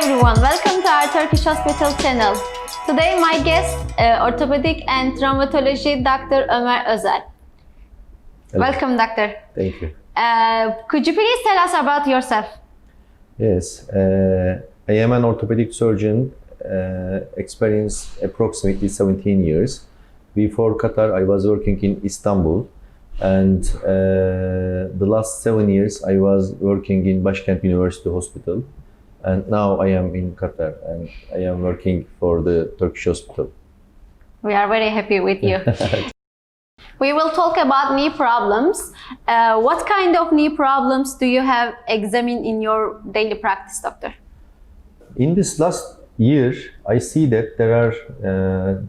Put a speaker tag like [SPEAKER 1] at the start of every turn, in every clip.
[SPEAKER 1] everyone, welcome to our Turkish Hospital channel. Today my guest, Orthopedic and Traumatology Dr. Ömer Ozel.
[SPEAKER 2] Hello.
[SPEAKER 1] Welcome, doctor.
[SPEAKER 2] Thank you.
[SPEAKER 1] Could you please tell us about yourself?
[SPEAKER 2] Yes, I am an orthopedic surgeon, experienced approximately 17 years. Before Qatar, I was working in Istanbul, and the last 7 years I was working in Başkent University Hospital, and now I am in Qatar and I am working for the Turkish Hospital.
[SPEAKER 1] We are very happy with you. We will talk about knee problems. What kind of knee problems do you have examined in your daily practice, doctor?
[SPEAKER 2] In this last year, I see that there are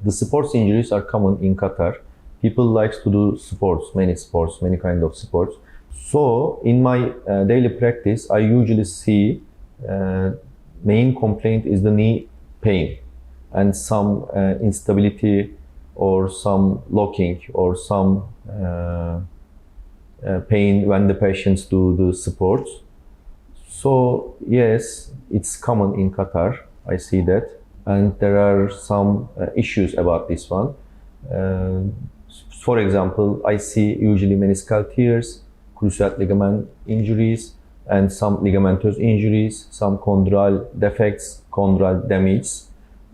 [SPEAKER 2] the sports injuries are common in Qatar. People like to do sports, many kind of sports. So in my daily practice, I usually see main complaint is the knee pain and some instability or some locking or some pain when the patients do the sports. So yes, it's common in Qatar. I see that, and there are some issues about this one. For example, I see usually meniscal tears, cruciate ligament injuries, and some ligamentous injuries, some chondral defects, chondral damage,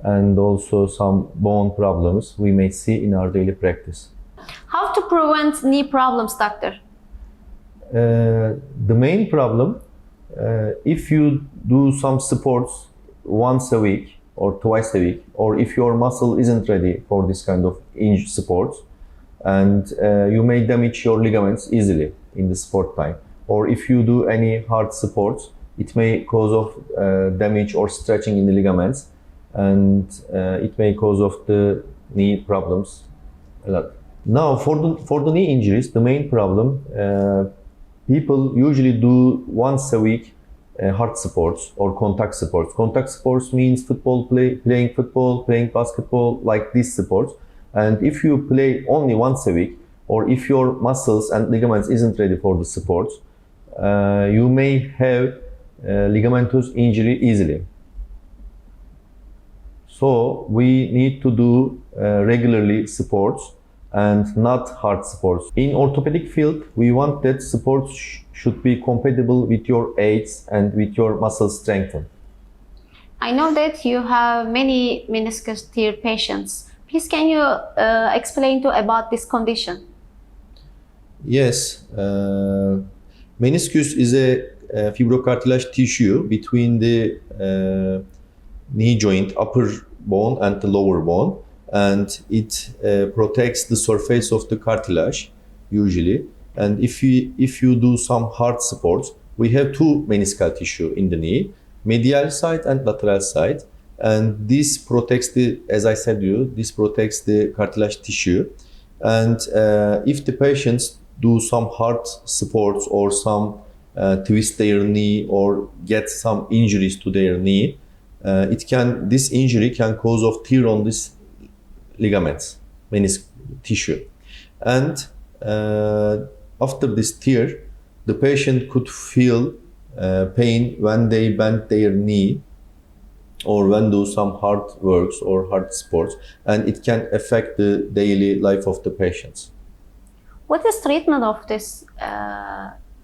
[SPEAKER 2] and also some bone problems we may see in our daily practice.
[SPEAKER 1] How to prevent knee problems, doctor?
[SPEAKER 2] The main problem, if you do some sports once a week or twice a week, or if your muscle isn't ready for this kind of sports, and you may damage your ligaments easily in the sport time. Or if you do any hard sports, it may cause of damage or stretching in the ligaments, and it may cause of the knee problems a lot. Now for the knee injuries, the main problem, people usually do once a week hard sports or contact sports. Contact sports means playing football, playing basketball, like these sports. And if you play only once a week, or if your muscles and ligaments isn't ready for the sports, you may have ligamentous injury easily. So we need to do regularly sports and not hard sports. In orthopedic field, we want that sports should be compatible with your age and with your muscle strength.
[SPEAKER 1] I know that you have many meniscus tear patients. Please, can you explain about this condition?
[SPEAKER 2] Yes, meniscus is a fibrocartilage tissue between the knee joint, upper bone and the lower bone, and it protects the surface of the cartilage usually. And if you do some hard sports, we have two meniscal tissue in the knee, medial side and lateral side, and this protects as I said this protects the cartilage tissue. And if the patients do some hard sports or some twist their knee or get some injuries to their knee, this injury can cause of tear on this ligaments, meniscus tissue. And after this tear, the patient could feel pain when they bend their knee or when do some hard works or hard sports, and it can affect the daily life of the patients.
[SPEAKER 1] What is treatment of this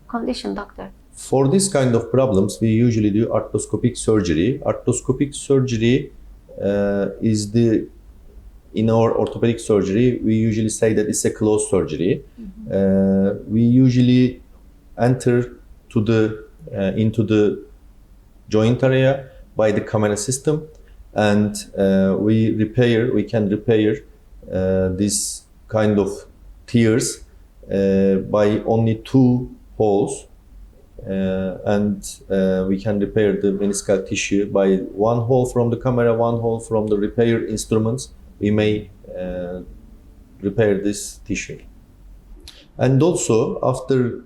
[SPEAKER 1] condition, doctor?
[SPEAKER 2] For this kind of problems, we usually do arthroscopic surgery. Arthroscopic surgery is in our orthopedic surgery, we usually say that it's a closed surgery. Mm-hmm. We usually enter into the joint area by the camera system, and we can repair this kind of tears by only two holes, and we can repair the meniscal tissue by one hole from the camera, one hole from the repair instruments. We may repair this tissue. And also, after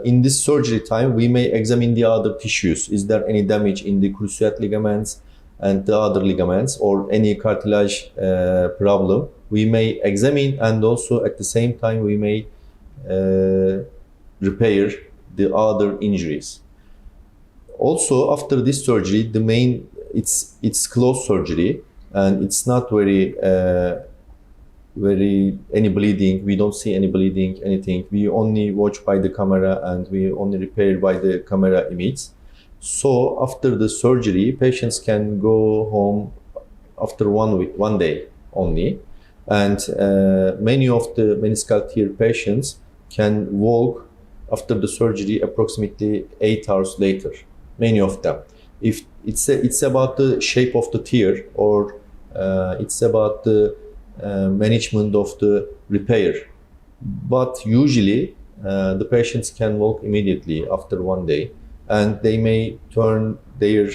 [SPEAKER 2] in this surgery time, we may examine the other tissues. Is there any damage in the cruciate ligaments and the other ligaments, or any cartilage problem? We may examine, and also at the same time we may repair the other injuries. Also, after this surgery, the main it's closed surgery, and it's not very any bleeding. We don't see any bleeding, anything. We only watch by the camera, and we only repair by the camera image. So after the surgery, patients can go home after 1 week, 1 day only, and many of the meniscal tear patients can walk after the surgery approximately 8 hours later. Many of them. If it's about the shape of the tear, or it's about the management of the repair. But usually the patients can walk immediately after 1 day, and they may turn their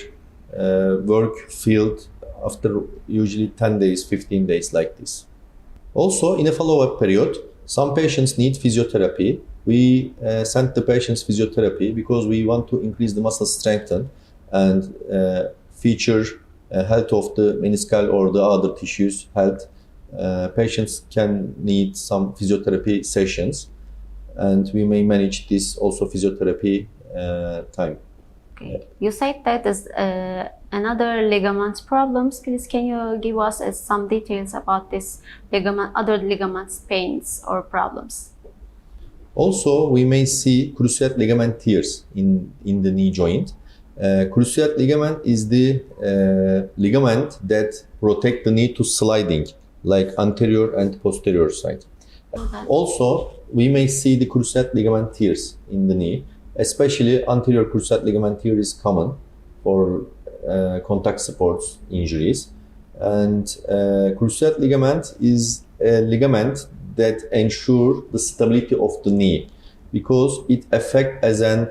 [SPEAKER 2] work field after usually 10 days, 15 days like this. Also, in a follow-up period, some patients need physiotherapy. We send the patients physiotherapy because we want to increase the muscle strength and feature health of the meniscal or the other tissues health. Patients can need some physiotherapy sessions, and we may manage this also physiotherapy time.
[SPEAKER 1] Okay. You said that is another ligaments problems. Please, can you give us some details about this other ligaments pains or problems?
[SPEAKER 2] Also, we may see cruciate ligament tears in the knee joint. Cruciate ligament is the ligament that protect the knee to sliding, like anterior and posterior side.
[SPEAKER 1] Okay.
[SPEAKER 2] Also, we may see the cruciate ligament tears in the knee, especially anterior cruciate ligament tear is common for contact sports injuries. And cruciate ligament is a ligament that ensure the stability of the knee, because it affect as an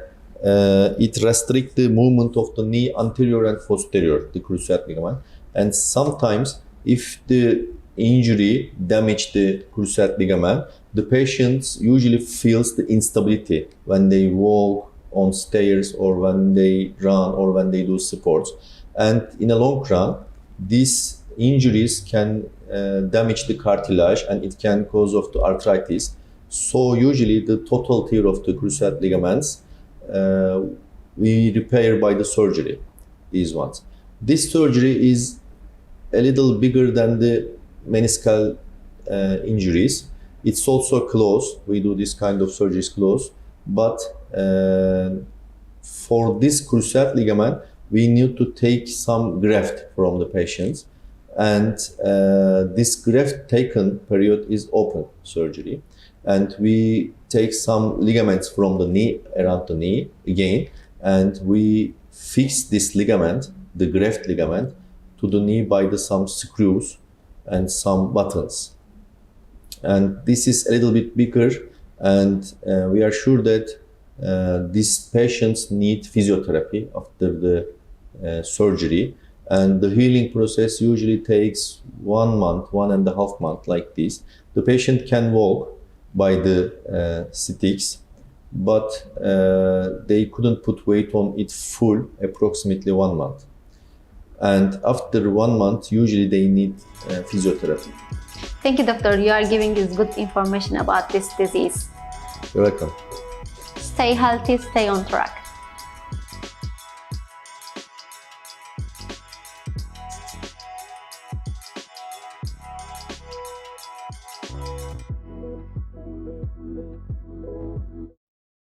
[SPEAKER 2] it restrict the movement of the knee anterior and posterior, the cruciate ligament. And sometimes if the injury damage the cruciate ligament, the patients usually feels the instability when they walk on stairs, or when they run, or when they do sports. And in a long run, these injuries can damage the cartilage, and it can cause of the arthritis. So usually the total tear of the cruciate ligaments we repair by the surgery, these ones. This surgery is a little bigger than the meniscal injuries. It's also close. We do this kind of surgeries close, but for this cruciate ligament, we need to take some graft from the patients, and this graft taken period is open surgery, and we take some ligaments from the knee, around the knee again, and we fix this ligament, the graft ligament, to the knee by some screws and some buttons. And this is a little bit bigger, and we are sure that these patients need physiotherapy after the surgery, and the healing process usually takes 1 month, 1.5 months like this. The patient can walk by the sticks, but they couldn't put weight on it full approximately 1 month. And after 1 month, usually they need physiotherapy.
[SPEAKER 1] Thank you, doctor. You are giving us good information about this disease.
[SPEAKER 2] You're welcome.
[SPEAKER 1] Stay healthy, stay on track.